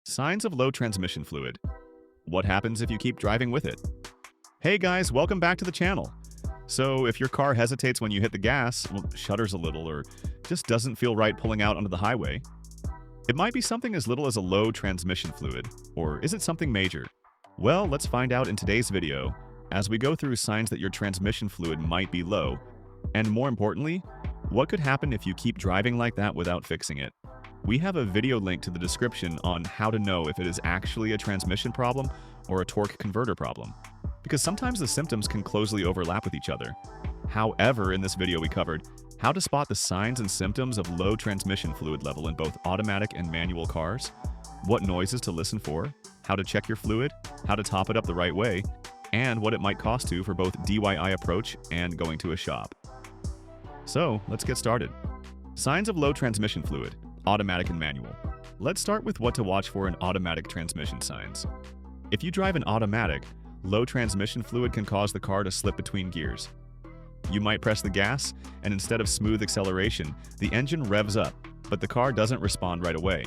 Signs of low transmission fluid. What happens if you keep driving with it? Hey guys, welcome back to the channel. So if your car hesitates when you hit the gas, shudders a little, or just doesn't feel right pulling out onto the highway, it might be something as little as a low transmission fluid, or is it something major? Well, let's find out in today's video as we go through signs that your transmission fluid might be low, and more importantly, what could happen if you keep driving like that without fixing it. We have a video link to the description on how to know if it is actually a transmission problem or a torque converter problem, because sometimes the symptoms can closely overlap with each other. However, in this video we covered how to spot the signs and symptoms of low transmission fluid level in both automatic and manual cars, what noises to listen for, how to check your fluid, how to top it up the right way, and what it might cost to for both DIY approach and going to a shop. So, let's get started. Signs of low transmission fluid. Automatic and manual. Let's start with what to watch for in automatic transmission signs. If you drive an automatic, low transmission fluid can cause the car to slip between gears. You might press the gas, and instead of smooth acceleration, the engine revs up, but the car doesn't respond right away.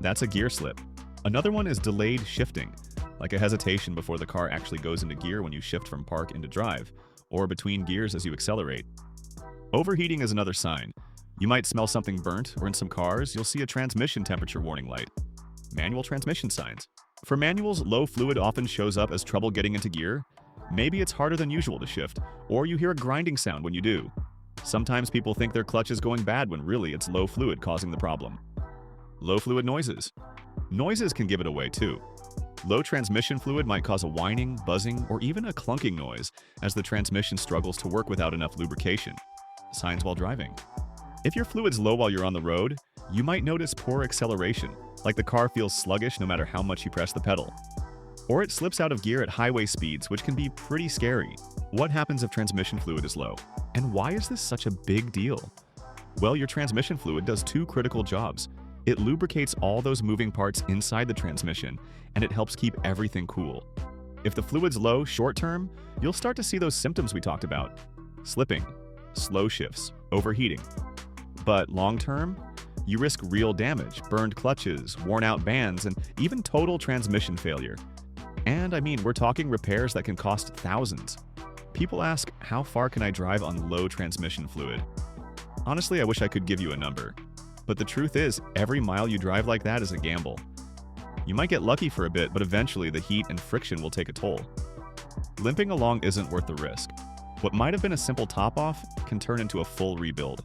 That's a gear slip. Another one is delayed shifting, like a hesitation before the car actually goes into gear when you shift from park into drive, or between gears as you accelerate. Overheating is another sign. You might smell something burnt, or in some cars, you'll see a transmission temperature warning light. Manual transmission signs. For manuals, low fluid often shows up as trouble getting into gear. Maybe it's harder than usual to shift, or you hear a grinding sound when you do. Sometimes people think their clutch is going bad when really it's low fluid causing the problem. Low fluid noises. Noises can give it away too. Low transmission fluid might cause a whining, buzzing, or even a clunking noise as the transmission struggles to work without enough lubrication. Signs while driving. If your fluid's low while you're on the road, you might notice poor acceleration, like the car feels sluggish no matter how much you press the pedal. Or it slips out of gear at highway speeds, which can be pretty scary. What happens if transmission fluid is low? And why is this such a big deal? Well, your transmission fluid does two critical jobs. It lubricates all those moving parts inside the transmission, and it helps keep everything cool. If the fluid's low short term, you'll start to see those symptoms we talked about: slipping, slow shifts, overheating. But long-term, you risk real damage, burned clutches, worn-out bands, and even total transmission failure. And I mean, we're talking repairs that can cost thousands. People ask, how far can I drive on low transmission fluid? Honestly, I wish I could give you a number. But the truth is, every mile you drive like that is a gamble. You might get lucky for a bit, but eventually the heat and friction will take a toll. Limping along isn't worth the risk. What might have been a simple top-off can turn into a full rebuild.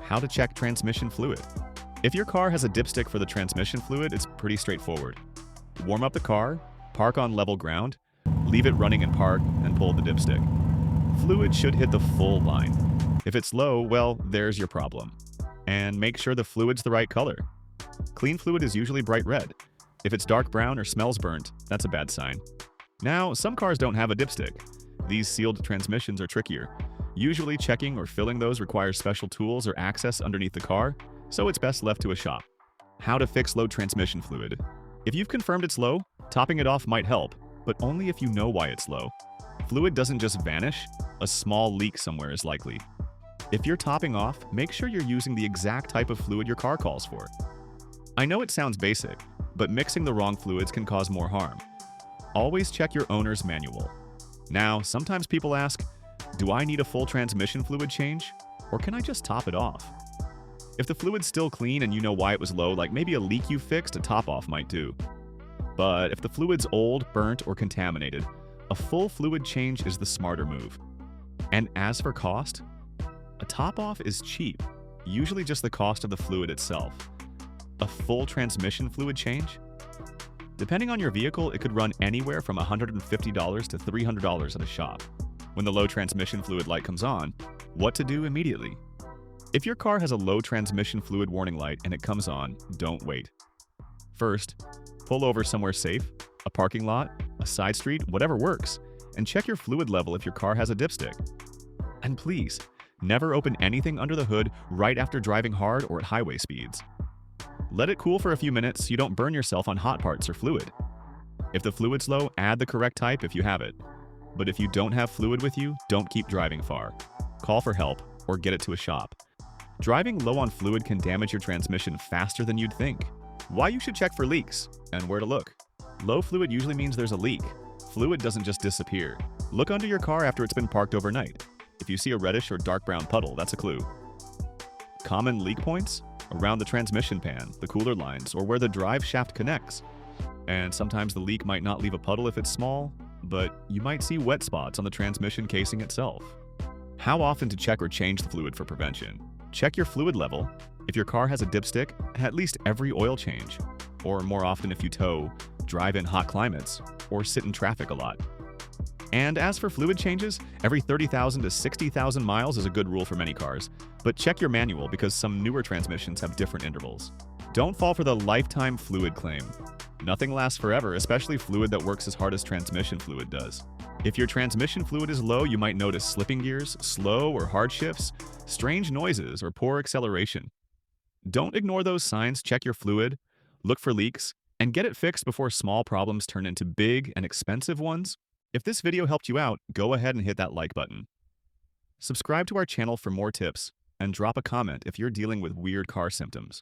How to check transmission fluid. If your car has a dipstick for the transmission fluid, it's pretty straightforward. Warm up the car, park on level ground, leave it running in park, and pull the dipstick. Fluid should hit the full line. If it's low, well, there's your problem. And make sure the fluid's the right color. Clean fluid is usually bright red. If it's dark brown or smells burnt, that's a bad sign. Now, some cars don't have a dipstick. These sealed transmissions are trickier. Usually checking or filling those requires special tools or access underneath the car, so it's best left to a shop. How to fix low transmission fluid. If you've confirmed it's low, topping it off might help, but only if you know why it's low. Fluid doesn't just vanish, a small leak somewhere is likely. If you're topping off, make sure you're using the exact type of fluid your car calls for. I know it sounds basic, but mixing the wrong fluids can cause more harm. Always check your owner's manual. Now, sometimes people ask, do I need a full transmission fluid change, or can I just top it off? If the fluid's still clean and you know why it was low, like maybe a leak you fixed, a top-off might do. But if the fluid's old, burnt, or contaminated, a full fluid change is the smarter move. And as for cost, a top-off is cheap, usually just the cost of the fluid itself. A full transmission fluid change? Depending on your vehicle, it could run anywhere from $150 to $300 at a shop. When the low transmission fluid light comes on, what to do immediately? If your car has a low transmission fluid warning light and it comes on, don't wait. First, pull over somewhere safe, a parking lot, a side street, whatever works, and check your fluid level if your car has a dipstick. And please, never open anything under the hood right after driving hard or at highway speeds. Let it cool for a few minutes so you don't burn yourself on hot parts or fluid. If the fluid's low, add the correct type if you have it. But if you don't have fluid with you, don't keep driving far. Call for help or get it to a shop. Driving low on fluid can damage your transmission faster than you'd think. Why you should check for leaks and where to look. Low fluid usually means there's a leak. Fluid doesn't just disappear. Look under your car after it's been parked overnight. If you see a reddish or dark brown puddle, that's a clue. Common leak points? Around the transmission pan, the cooler lines, or where the drive shaft connects. And sometimes the leak might not leave a puddle if it's small, but you might see wet spots on the transmission casing itself. How often to check or change the fluid for prevention? Check your fluid level. If your car has a dipstick, at least every oil change. Or more often if you tow, drive in hot climates, or sit in traffic a lot. And as for fluid changes, every 30,000 to 60,000 miles is a good rule for many cars. But check your manual because some newer transmissions have different intervals. Don't fall for the lifetime fluid claim. Nothing lasts forever, especially fluid that works as hard as transmission fluid does. If your transmission fluid is low, you might notice slipping gears, slow or hard shifts, strange noises, or poor acceleration. Don't ignore those signs, check your fluid, look for leaks, and get it fixed before small problems turn into big and expensive ones. If this video helped you out, go ahead and hit that like button. Subscribe to our channel for more tips, and drop a comment if you're dealing with weird car symptoms.